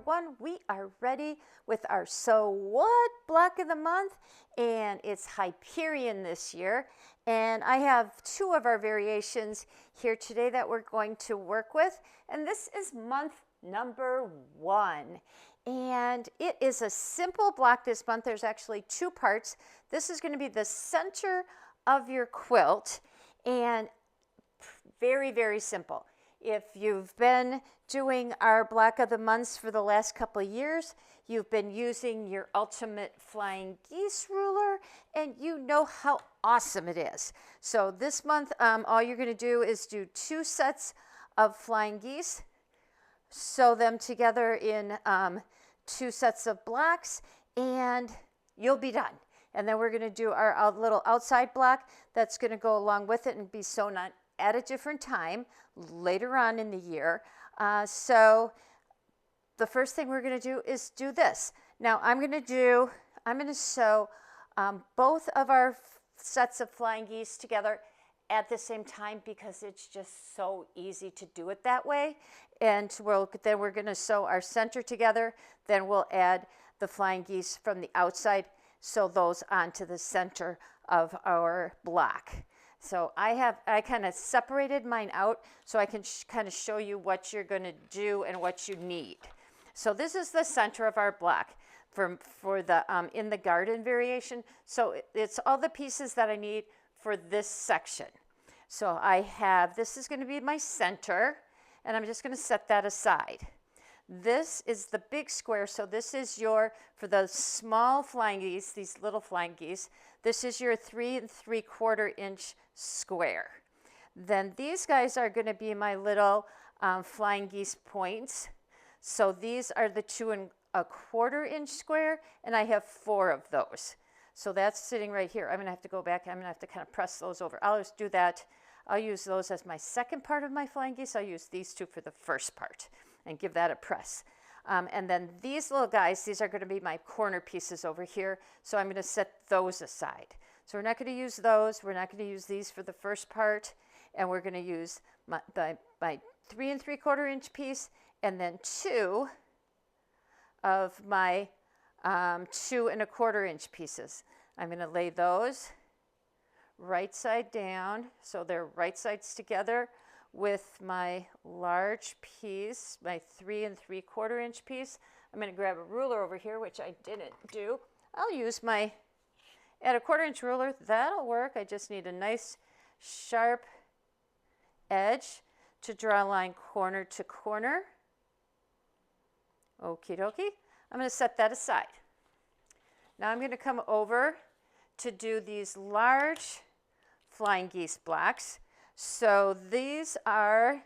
1, we are ready with our So What block of the month, and it's Hyperion this year. And I have 2 of our variations here today that we're going to work with, and this is month number 1. And it is a simple block this month. There's actually 2 parts. This is going to be the center of your quilt, and very, very simple. If you've been doing our block of the months for the last couple of years, you've been using your Ultimate Flying Geese ruler, and you know how awesome it is. So this month, all you're going to do is do 2 sets of flying geese, sew them together in 2 sets of blocks, and you'll be done. And then we're going to do our little outside block that's going to go along with it and be sewn on at a different time later on in the year. So the first thing we're going to do is do this. Now I'm going to sew both of our sets of flying geese together at the same time because it's just so easy to do it that way. And then we're going to sew our center together. Then we'll add the flying geese from the outside, sew those onto the center of our block. So I kind of separated mine out so I can kind of show you what you're going to do and what you need. So this is the center of our block for the in the garden variation. So it's all the pieces that I need for this section. So this is going to be my center, and I'm just going to set that aside. This is the big square, so this is for the small flying geese, these little flying geese, this is your 3 3/4 inch square. Then these guys are going to be my little flying geese points. So these are the 2 1/4 inch square, and I have 4 of those. So that's sitting right here. I'm going to have to go back. I'm going to have to kind of press those over. I'll just do that. I'll use those as my second part of my flying geese. I'll use these 2 for the first part and give that a press. And then these little guys, these are going to be my corner pieces over here. So I'm going to set those aside. So we're not going to use those. We're not going to use these for the first part. And we're going to use my 3 3/4 inch piece and then 2 of my 2 1/4 inch pieces. I'm going to lay those right side down. So they're right sides together with my large piece, my 3 3/4 inch piece. I'm going to grab a ruler over here, which I didn't do. I'll use my 1/4 inch ruler. That'll work. I just need a nice sharp edge to draw a line corner to corner. Okie dokie. I'm going to set that aside. Now I'm going to come over to do these large flying geese blocks. So these are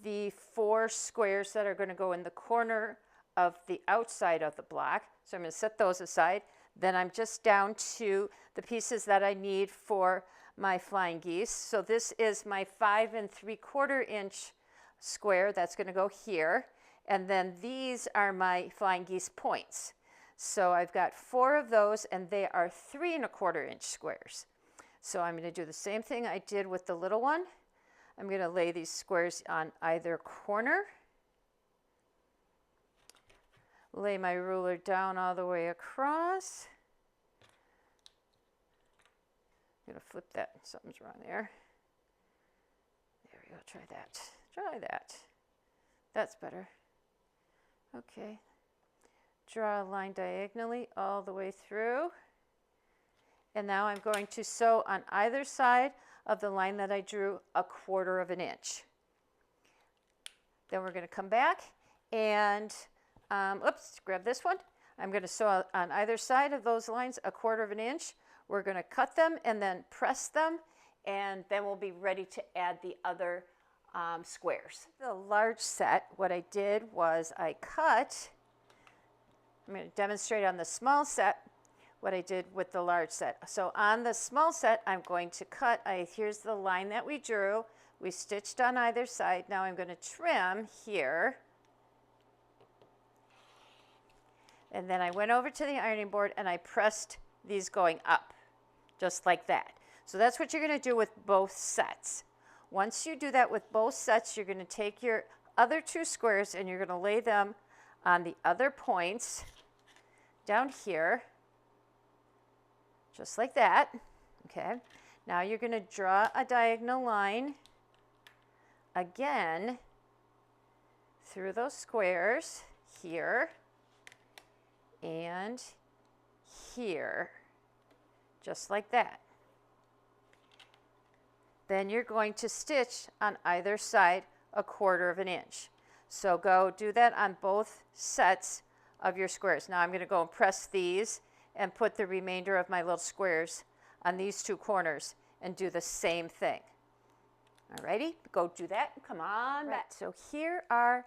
the 4 squares that are going to go in the corner of the outside of the block. So I'm going to set those aside. Then I'm just down to the pieces that I need for my flying geese. So this is my 5 3/4 inch square that's going to go here. And then these are my flying geese points. So I've got 4 of those, and they are 3 1/4 inch squares. So I'm going to do the same thing I did with the little one. I'm going to lay these squares on either corner. Lay my ruler down all the way across. I'm going to flip that. Something's wrong there. There we go. Try that. Try that. That's better. Okay. Draw a line diagonally all the way through. And now I'm going to sew on either side of the line that I drew 1/4 inch. Then we're going to come back and, grab this one. I'm going to sew on either side of those lines 1/4 inch. We're going to cut them and then press them, and then we'll be ready to add the other squares. The large set, what I did was I cut. I'm going to demonstrate on the small set what I did with the large set. So on the small set, I'm going to cut. Here's the line that we drew. We stitched on either side. Now I'm going to trim here. And then I went over to the ironing board and I pressed these going up, just like that. So that's what you're going to do with both sets. Once you do that with both sets, you're going to take your other 2 squares and you're going to lay them on the other points down here, just like that. Okay, now you're going to draw a diagonal line again through those squares here and here, just like that. Then you're going to stitch on either side 1/4 of an inch. So go do that on both sets of your squares. Now I'm going to go and press these and put the remainder of my little squares on these 2 corners and do the same thing. Alrighty, go do that. Come on back. So here are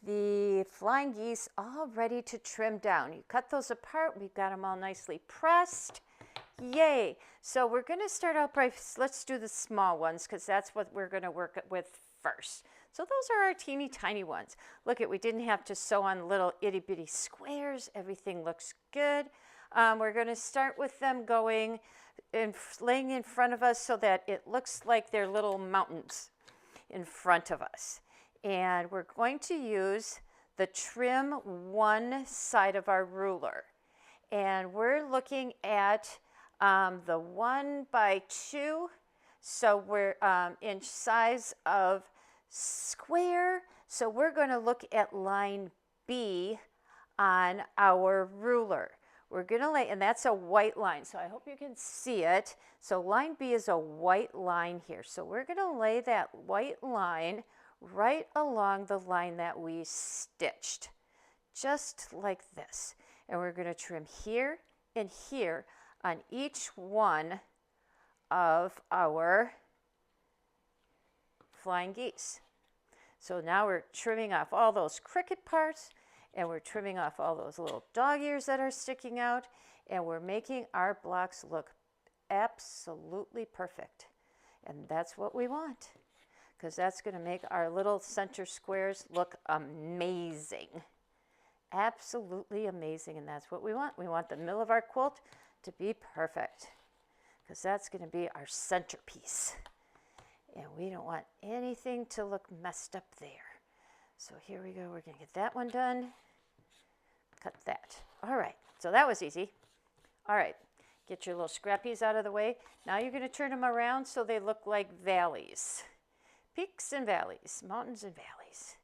the flying geese all ready to trim down. You cut those apart. We've got them all nicely pressed. Yay. So we're going to start out by, let's do the small ones because that's what we're going to work with first. So those are our teeny tiny ones. Look at, we didn't have to sew on little itty bitty squares. Everything looks good. We're going to start with them going and laying in front of us so that it looks like they're little mountains in front of us. And we're going to use the trim one side of our ruler. And we're looking at the 1 by 2. So we're inch size of square. So we're going to look at line B on our ruler. We're going to lay, and that's a white line, so I hope you can see it. So line B is a white line here. So we're going to lay that white line right along the line that we stitched, just like this. And we're going to trim here and here on each one of our flying geese. So now we're trimming off all those cricket parts, and we're trimming off all those little dog ears that are sticking out, and we're making our blocks look absolutely perfect. And that's what we want, because that's going to make our little center squares look amazing. Absolutely amazing, and that's what we want. We want the middle of our quilt to be perfect, because that's going to be our centerpiece. And we don't want anything to look messed up there. So here we go. We're going to get that one done. Cut that. All right. So that was easy. All right. Get your little scrappies out of the way. Now you're going to turn them around so they look like valleys. Peaks and valleys. Mountains and valleys.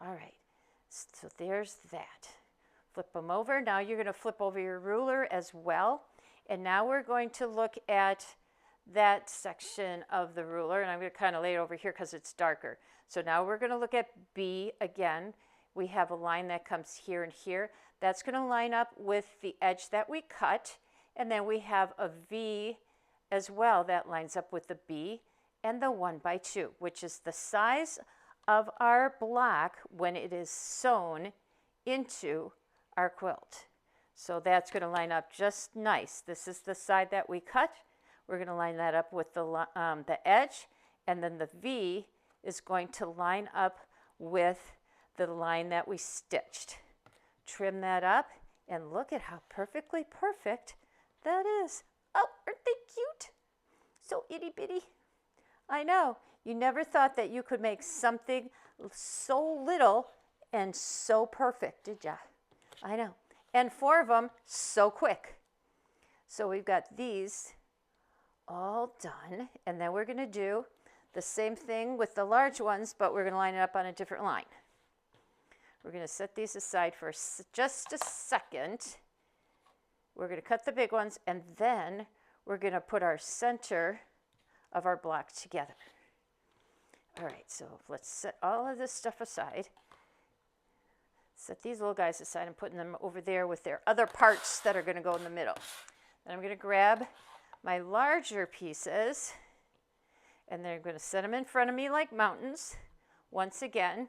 All right. So there's that. Flip them over. Now you're going to flip over your ruler as well. And now we're going to look at that section of the ruler. And I'm going to kind of lay it over here because it's darker. So now we're going to look at B again. We have a line that comes here and here. That's going to line up with the edge that we cut. And then we have a V as well that lines up with the B and the 1 by 2, which is the size of our block when it is sewn into our quilt. So that's going to line up just nice. This is the side that we cut. We're going to line that up with the edge, and then the V is going to line up with the line that we stitched. Trim that up, and look at how perfectly perfect that is. Oh, aren't they cute? So itty bitty. I know, you never thought that you could make something so little and so perfect, did ya? I know. And 4 of them so quick. So we've got these all done, and then we're going to do the same thing with the large ones, but we're going to line it up on a different line. We're going to set these aside for just a second. We're going to cut the big ones, and then we're going to put our center of our block together. All right, so let's set all of this stuff aside. Set these little guys aside and putting them over there with their other parts that are going to go in the middle. Then I'm going to grab my larger pieces, and then I'm going to set them in front of me like mountains. Once again,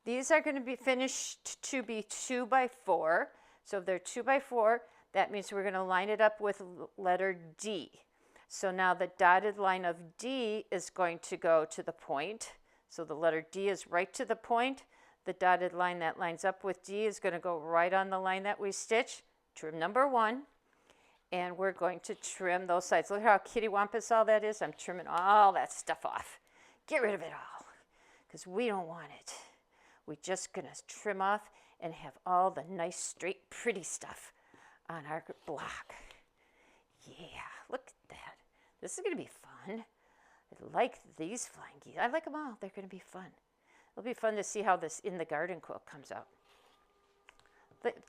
these are going to be finished to be 2 by 4. So if they're 2 by 4, that means we're going to line it up with letter D. So now the dotted line of D is going to go to the point. So the letter D is right to the point. The dotted line that lines up with D is going to go right on the line that we stitched. Trim number 1. And we're going to trim those sides. Look how kitty-wampus all that is. I'm trimming all that stuff off. Get rid of it all, because we don't want it. We're just going to trim off and have all the nice, straight, pretty stuff on our block. Yeah, look at that. This is going to be fun. I like these flying geese. I like them all. They're going to be fun. It'll be fun to see how this in the garden quilt comes out.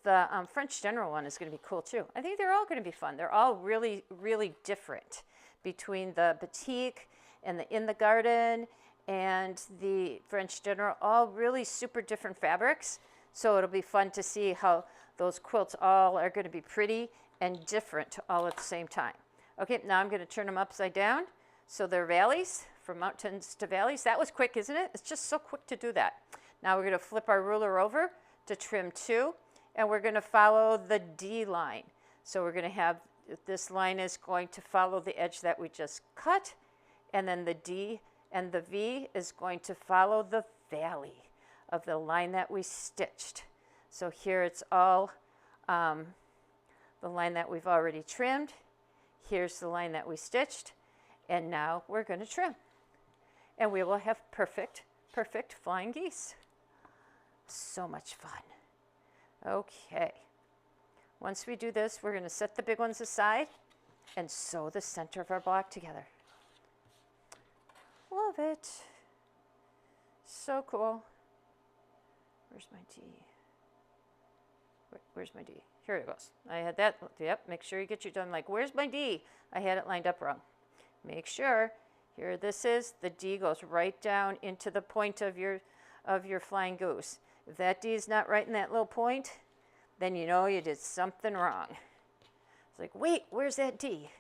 The French General one is going to be cool too. I think they're all going to be fun. They're all really, really different between the batik and the in the garden and the French General, all really super different fabrics. So it'll be fun to see how those quilts all are going to be pretty and different all at the same time. Okay, now I'm going to turn them upside down. So they're valleys, from mountains to valleys. That was quick, isn't it? It's just so quick to do that. Now we're going to flip our ruler over to trim 2, and we're going to follow the D line. So we're going to have, this line is going to follow the edge that we just cut, and then the D and the V is going to follow the valley of the line that we stitched. So here it's all the line that we've already trimmed. Here's the line that we stitched, and now we're going to trim. And we will have perfect, perfect flying geese. So much fun. Okay. Once we do this, we're going to set the big ones aside and sew the center of our block together. Love it. So cool. Where's my D? Where's my D? Here it goes. I had that. Yep, make sure you get your done. Like, where's my D? I had it lined up wrong. Make sure. Here this is. The D goes right down into the point of your flying goose. If that D is not right in that little point, then you know you did something wrong. It's like, wait, where's that D?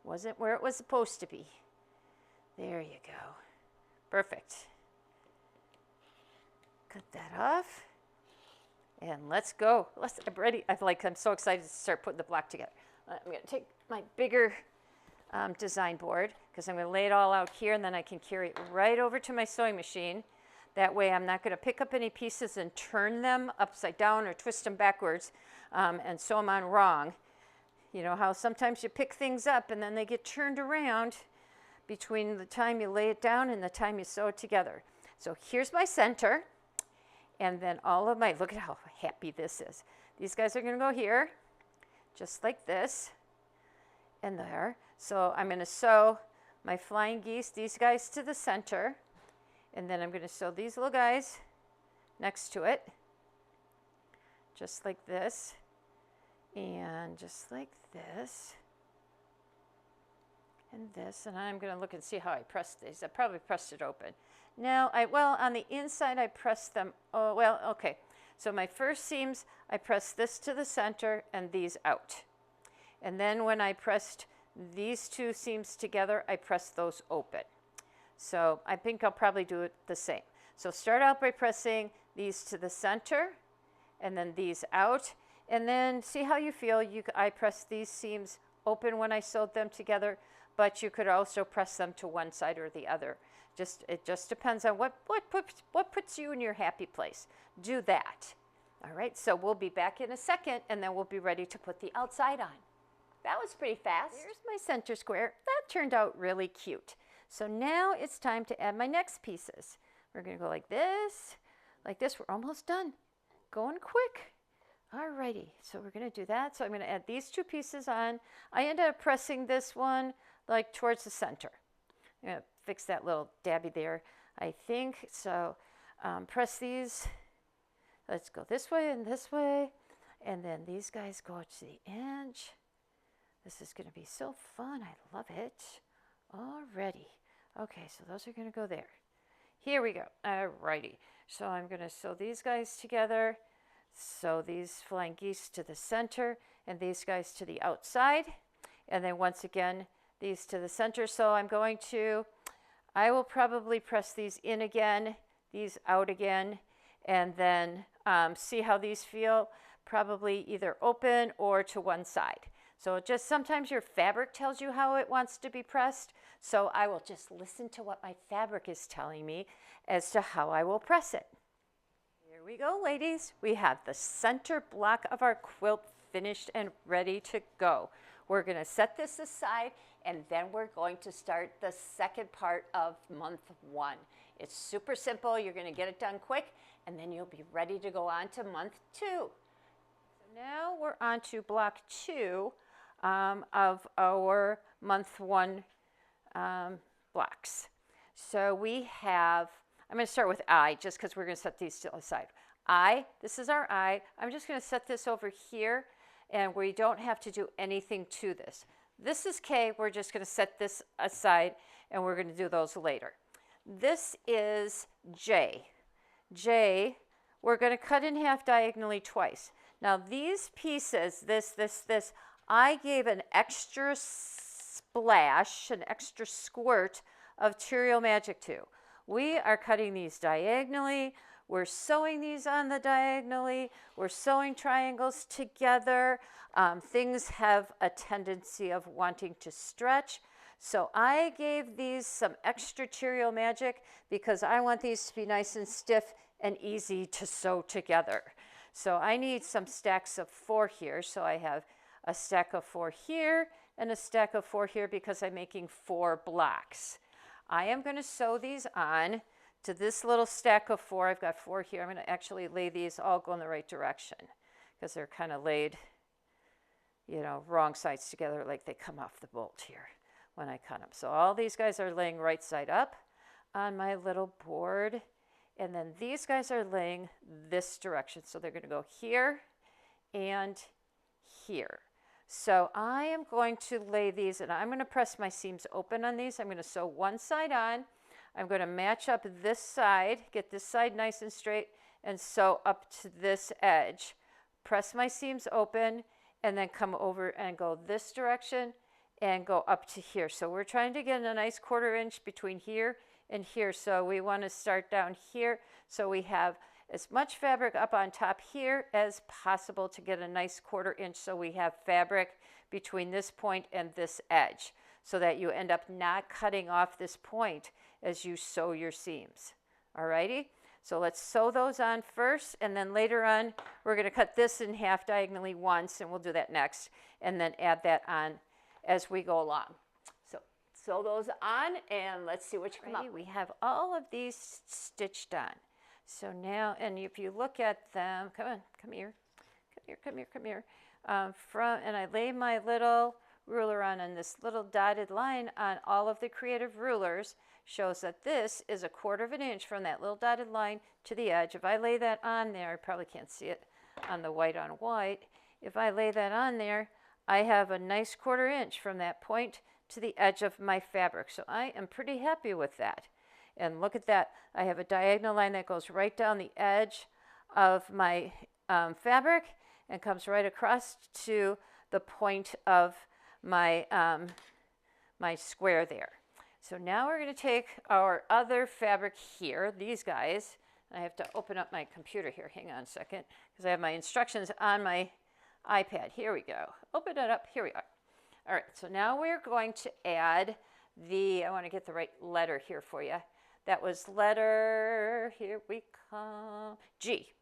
Wasn't where it was supposed to be. There you go. Perfect. Cut that off. And let's go. I'm ready. I'm so excited to start putting the block together. I'm going to take my bigger design board because I'm going to lay it all out here, and then I can carry it right over to my sewing machine. That way I'm not going to pick up any pieces and turn them upside down or twist them backwards and sew them on wrong. You know how sometimes you pick things up and then they get turned around between the time you lay it down and the time you sew it together. So here's my center. And then all of my, look at how happy this is. These guys are going to go here, just like this, and there. So I'm going to sew my flying geese, these guys to the center, and then I'm going to sew these little guys next to it, just like this, and just like this, and this. And I'm going to look and see how I pressed these. I probably pressed it open. Now, well, on the inside, I press them, oh, well, okay. So my first seams, I press this to the center and these out. And then when I pressed these two seams together, I press those open. So I think I'll probably do it the same. So start out by pressing these to the center and then these out. And then see how you feel. I press these seams open when I sewed them together, but you could also press them to one side or the other. It just depends on what puts you in your happy place. Do that. All right, so we'll be back in a second, and then we'll be ready to put the outside on. That was pretty fast. Here's my center square. That turned out really cute. So now it's time to add my next pieces. We're going to go like this. Like this. We're almost done. Going quick. All righty, so we're going to do that. So I'm going to add these two pieces on. I ended up pressing this one like towards the center. I'm going to fix that little dabby there, I think. So press these. Let's go this way and this way. And then these guys go to the edge. This is going to be so fun. I love it. Already. Okay, so those are going to go there. Here we go. Alrighty. So I'm going to sew these guys together. Sew these flying geese to the center and these guys to the outside. And then once again, these to the center. So I will probably press these in again, these out again, and then see how these feel, probably either open or to one side. So just sometimes your fabric tells you how it wants to be pressed. So I will just listen to what my fabric is telling me as to how I will press it. Here we go, ladies. We have the center block of our quilt finished and ready to go. We're going to set this aside, and then we're going to start the second part of month 1. It's super simple. You're going to get it done quick, and then you'll be ready to go on to month 2. So now we're on to block 2 of our month 1 blocks. So we have, I'm going to start with I, just because we're going to set these to the side. I, this is our I. I'm just going to set this over here, and we don't have to do anything to this. This is K. We're just going to set this aside, and we're going to do those later. This is J. J, we're going to cut in half diagonally twice. Now these pieces, this, I gave an extra splash, an extra squirt of Cheerio Magic to. We are cutting these diagonally. We're sewing these on the diagonally. We're sewing triangles together. Things have a tendency of wanting to stretch. So I gave these some extra Cheerio Magic because I want these to be nice and stiff and easy to sew together. So I need some stacks of 4 here. So I have a stack of 4 here and a stack of 4 here because I'm making 4 blocks. I am going to sew these on to this little stack of 4. I've got 4 here. I'm going to actually lay these all go in the right direction because they're kind of laid, you know, wrong sides together, like they come off the bolt here when I cut them. So all these guys are laying right side up on my little board. And then these guys are laying this direction. So they're going to go here and here. So I am going to lay these, and I'm going to press my seams open on these. I'm going to sew one side on. I'm going to match up this side, get this side nice and straight, and sew up to this edge. Press my seams open, and then come over and go this direction and go up to here. So we're trying to get a nice 1/4 inch between here and here. So we want to start down here. So we have as much fabric up on top here as possible to get a nice 1/4 inch. So we have fabric between this point and this edge so that you end up not cutting off this point as you sew your seams. Alrighty, so let's sew those on first, and then later on we're going to cut this in half diagonally once, and we'll do that next, and then add that on as we go along. So sew those on, and let's see what you come up with. We have all of these stitched on. So now, and if you look at them, come on, come here, and I lay my little ruler on, and this little dotted line on all of the creative rulers shows that this is a 1/4 inch from that little dotted line to the edge. If I lay that on there, I probably can't see it on the white on white. If I lay that on there, I have a nice 1/4 inch from that point to the edge of my fabric. So I am pretty happy with that. And look at that. I have a diagonal line that goes right down the edge of my fabric and comes right across to the point of my, my square there. So now we're going to take our other fabric here, these guys. I have to open up my computer here. Hang on a second, because I have my instructions on my iPad. Here we go. Open it up. Here we are. All right, so now we're going to add the, I want to get the right letter here for you. That was letter, here we come, G.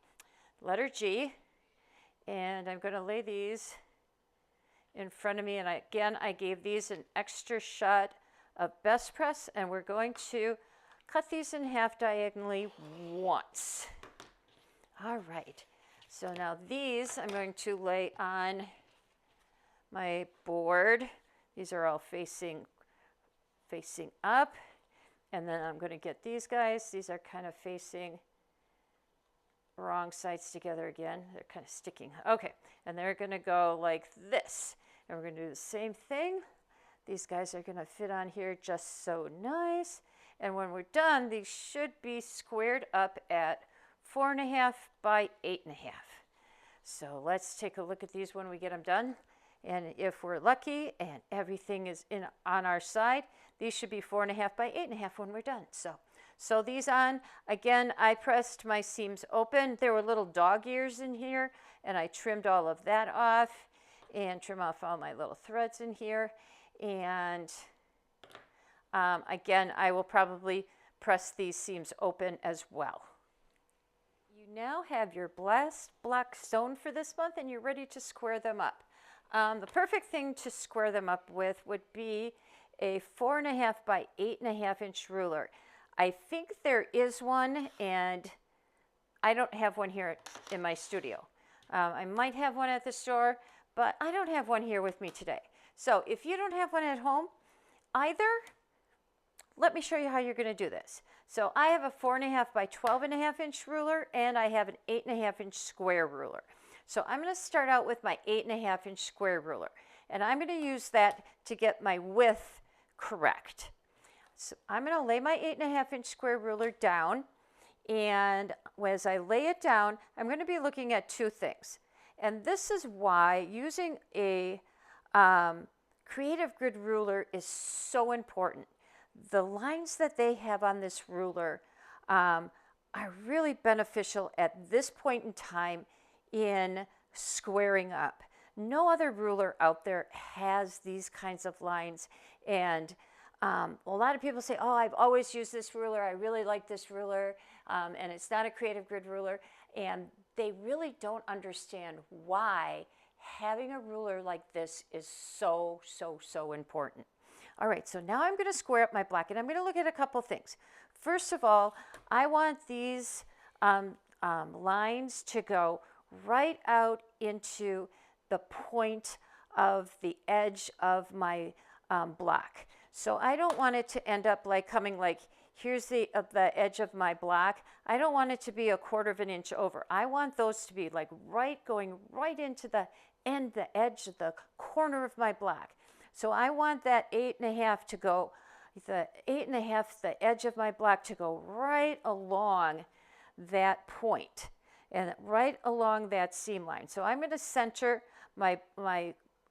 Letter G. And I'm going to lay these in front of me. And again, I gave these an extra shot of best press, and we're going to cut these in half diagonally once. All right, so now these I'm going to lay on my board. These are all facing up, and then I'm going to get these guys. These are kind of facing wrong sides together again. They're kind of sticking. Okay, and they're going to go like this, and we're going to do the same thing. These guys are going to fit on here just so nice. And when we're done, these should be squared up at 4.5 by 8.5. So let's take a look at these when we get them done. And if we're lucky and everything is on our side, these should be 4.5 by 8.5 when we're done. So sew these on. Again, I pressed my seams open. There were little dog ears in here, and I trimmed all of that off and trim off all my little threads in here. And again, I will probably press these seams open as well. You now have your last block sewn for this month, and you're ready to square them up. The perfect thing to square them up with would be a 4.5 by 8.5 inch ruler. I think there is one, and I don't have one here in my studio. I might have one at the store, but I don't have one here with me today. So if you don't have one at home either, let me show you how you're going to do this. So I have a 4.5 by 12.5 inch ruler, and I have an 8.5 inch square ruler. So I'm going to start out with my 8.5 inch square ruler, and I'm going to use that to get my width correct. So I'm going to lay my 8.5 inch square ruler down, and as I lay it down, I'm going to be looking at two things. And this is why using a creative grid ruler is so important. The lines that they have on this ruler are really beneficial at this point in time in squaring up. No other ruler out there has these kinds of lines, and a lot of people say, oh, I've always used this ruler, I really like this ruler, and it's not a creative grid ruler, and they really don't understand why having a ruler like this is so, so, so important. All right, so now I'm going to square up my block, and I'm going to look at a couple things. First of all, I want these lines to go right out into the point of the edge of my block. So I don't want it to end up like coming like, here's the edge of my block. I don't want it to be 1/4 inch over. I want those to be like going right into the end, the edge, the corner of my block. So I want that 8.5 to go, the 8.5, the edge of my block to go right along that point and right along that seam line. So I'm going to center my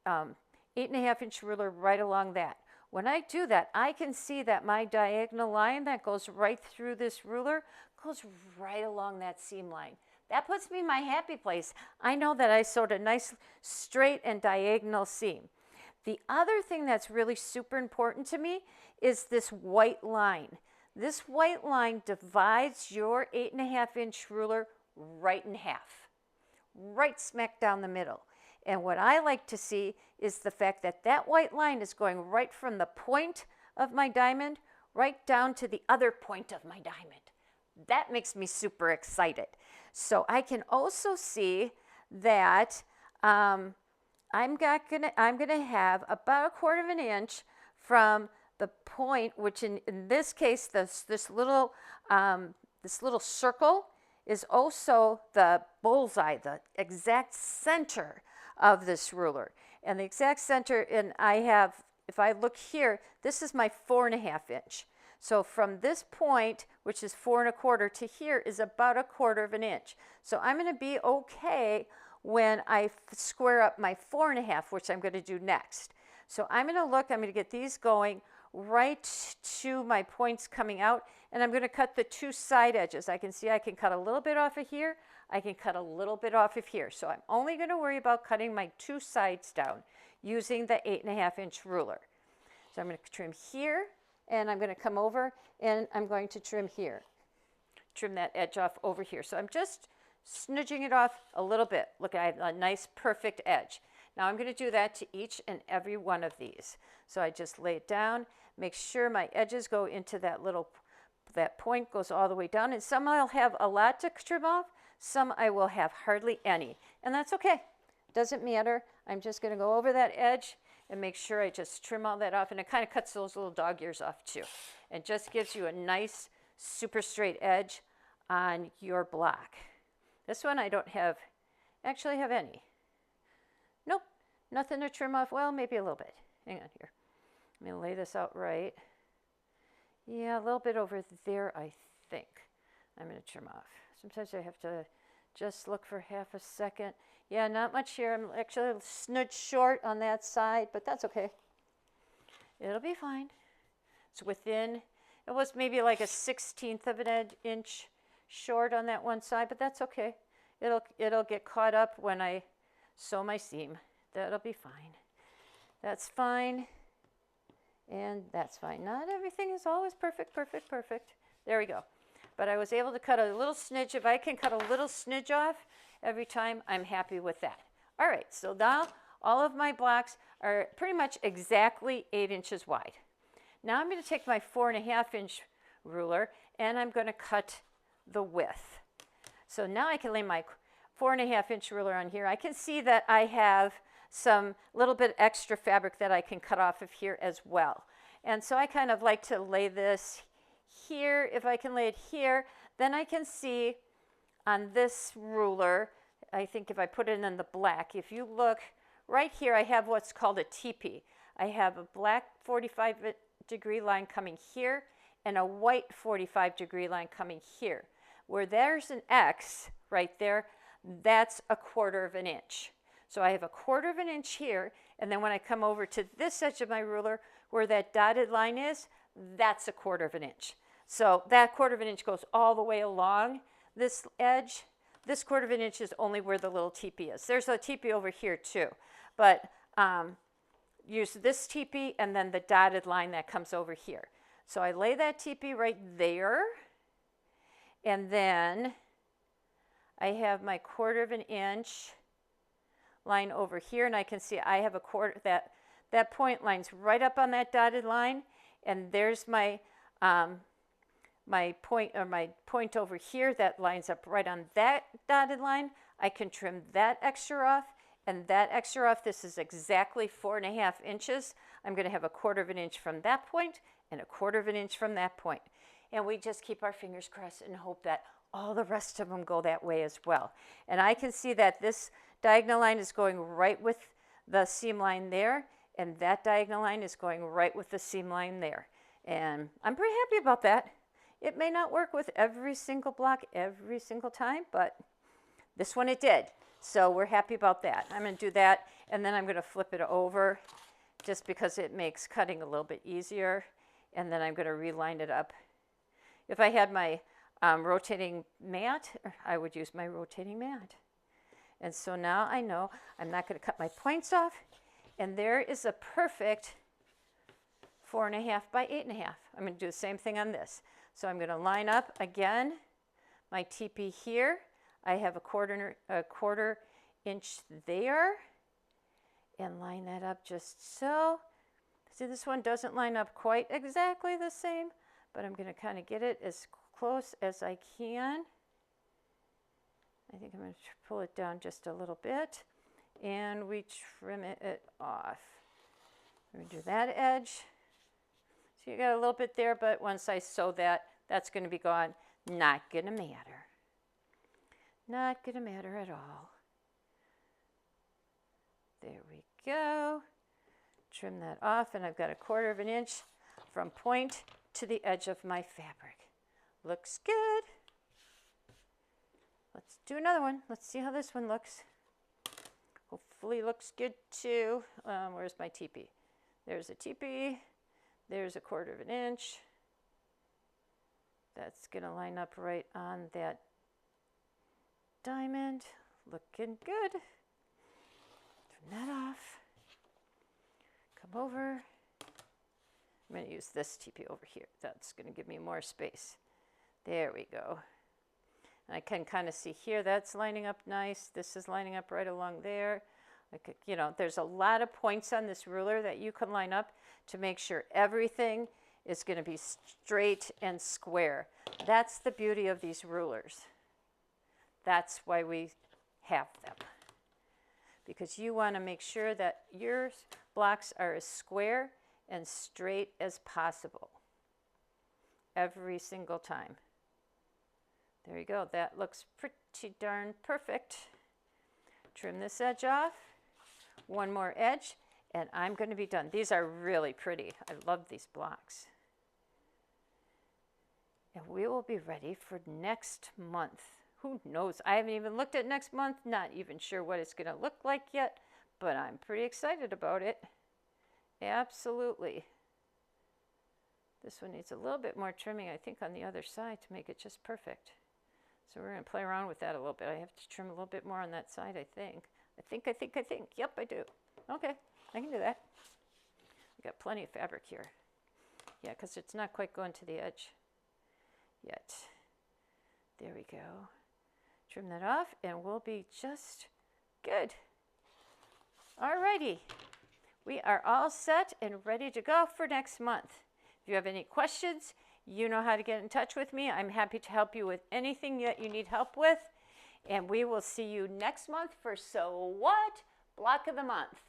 8.5 inch ruler right along that. When I do that, I can see that my diagonal line that goes right through this ruler goes right along that seam line. That puts me in my happy place. I know that I sewed a nice straight and diagonal seam. The other thing that's really super important to me is this white line. This white line divides your 8.5 inch ruler right in half, right smack down the middle. And what I like to see is the fact that that white line is going right from the point of my diamond right down to the other point of my diamond. That makes me super excited. So I can also see that I'm gonna have about 1/4 inch from the point, which in this case, this little circle is also the bullseye, the exact center of this ruler. And the exact center, and I have, if I look here, this is my 4.5 inch. So from this point, which is 4 1/4 to here, is about 1/4 inch. So I'm going to be okay when I square up my 4.5, which I'm going to do next. So I'm going to look, I'm going to get these going right to my points coming out, and I'm going to cut the two side edges. I can see I can cut a little bit off of here. I can cut a little bit off of here. So I'm only going to worry about cutting my two sides down using the 8.5 inch ruler. So I'm going to trim here, and I'm going to come over, and I'm going to trim here. Trim that edge off over here. So I'm just snudging it off a little bit. Look, I have a nice perfect edge. Now I'm going to do that to each and every one of these. So I just lay it down, make sure my edges go into that point goes all the way down, and some I'll have a lot to trim off, some I will have hardly any, and that's okay. Doesn't matter. I'm just going to go over that edge and make sure I just trim all that off, and it kind of cuts those little dog ears off too, and just gives you a nice super straight edge on your block. This one I don't have, actually have any. Nope, nothing to trim off. Well, maybe a little bit. Hang on here. Let me lay this out right. Yeah, a little bit over there, I think. I'm going to trim off. Sometimes I have to just look for half a second. Yeah, not much here. I'm actually a smidge short on that side, but that's okay. It'll be fine. It's within, it was maybe like a 1/16 of an inch short on that one side, but that's okay. It'll get caught up when I sew my seam. That'll be fine. That's fine. And that's fine. Not everything is always perfect, perfect, perfect. There we go. But I was able to cut a little smidge. If I can cut a little smidge off every time, I'm happy with that. All right, so now all of my blocks are pretty much exactly 8 inches wide. Now I'm going to take my 4.5 inch ruler, and I'm going to cut the width. So now I can lay my 4.5-inch ruler on here. I can see that I have some little bit extra fabric that I can cut off of here as well. And so I kind of like to lay this here. If I can lay it here, then I can see on this ruler, I think if I put it in the black, if you look right here, I have what's called a teepee. I have a black 45-degree line coming here and a white 45-degree line coming here. Where there's an X right there, that's 1/4 of an inch. So I have 1/4 of an inch here, and then when I come over to this edge of my ruler, where that dotted line is, that's 1/4 of an inch. So that 1/4 of an inch goes all the way along this edge. This 1/4 of an inch is only where the little teepee is. There's a teepee over here too, but use this teepee and then the dotted line that comes over here. So I lay that teepee right there, and then I have my 1/4 of an inch line over here, and I can see I have a 1/4, that point lines right up on that dotted line, and there's my my point over here that lines up right on that dotted line. I can trim that extra off, and that extra off. This is exactly 4.5 inches. I'm going to have 1/4 of an inch from that point and 1/4 of an inch from that point. And we just keep our fingers crossed and hope that all the rest of them go that way as well. And I can see that this diagonal line is going right with the seam line there, and that diagonal line is going right with the seam line there. And I'm pretty happy about that. It may not work with every single block every single time, but this one it did. So we're happy about that. I'm going to do that, and then I'm going to flip it over just because it makes cutting a little bit easier, and then I'm going to reline it up. If I had my rotating mat, I would use my rotating mat. And so now I know I'm not going to cut my points off, and there is a perfect 4.5 by 8.5. I'm going to do the same thing on this. So I'm going to line up again my teepee here. I have a 1/4 inch there, and line that up just so. See, this one doesn't line up quite exactly the same, but I'm going to kind of get it as close as I can. I think I'm going to pull it down just a little bit, and we trim it off. I'm going to do that edge. So you got a little bit there, but once I sew that, that's going to be gone. Not going to matter. Not going to matter at all. There we go. Trim that off, and I've got 1/4 of an inch from point to the edge of my fabric. Looks good. Let's do another one. Let's see how this one looks. Hopefully looks good too. Where's my teepee? There's a teepee. There's 1/4 of an inch. That's going to line up right on that diamond. Looking good. Turn that off. Come over. I'm going to use this teepee over here. That's going to give me more space. There we go. And I can kind of see here that's lining up nice. This is lining up right along there. There's a lot of points on this ruler that you can line up to make sure everything is going to be straight and square. That's the beauty of these rulers. That's why we have them. Because you want to make sure that your blocks are as square and straight as possible every single time. There you go. That looks pretty darn perfect. Trim this edge off. One more edge, and I'm going to be done. These are really pretty. I love these blocks. And we will be ready for next month. Who knows? I haven't even looked at next month. Not even sure what it's going to look like yet, but I'm pretty excited about it. Absolutely. This one needs a little bit more trimming, I think, on the other side to make it just perfect. So we're going to play around with that a little bit. I have to trim a little bit more on that side, I think. I think. Yep, I do. Okay, I can do that. I've got plenty of fabric here. Yeah, because it's not quite going to the edge yet. There we go. Trim that off, and we'll be just good. Alrighty. We are all set and ready to go for next month. If you have any questions, You know how to get in touch with me. I'm happy to help you with anything that you need help with. And we will see you next month for So What? Block of the Month.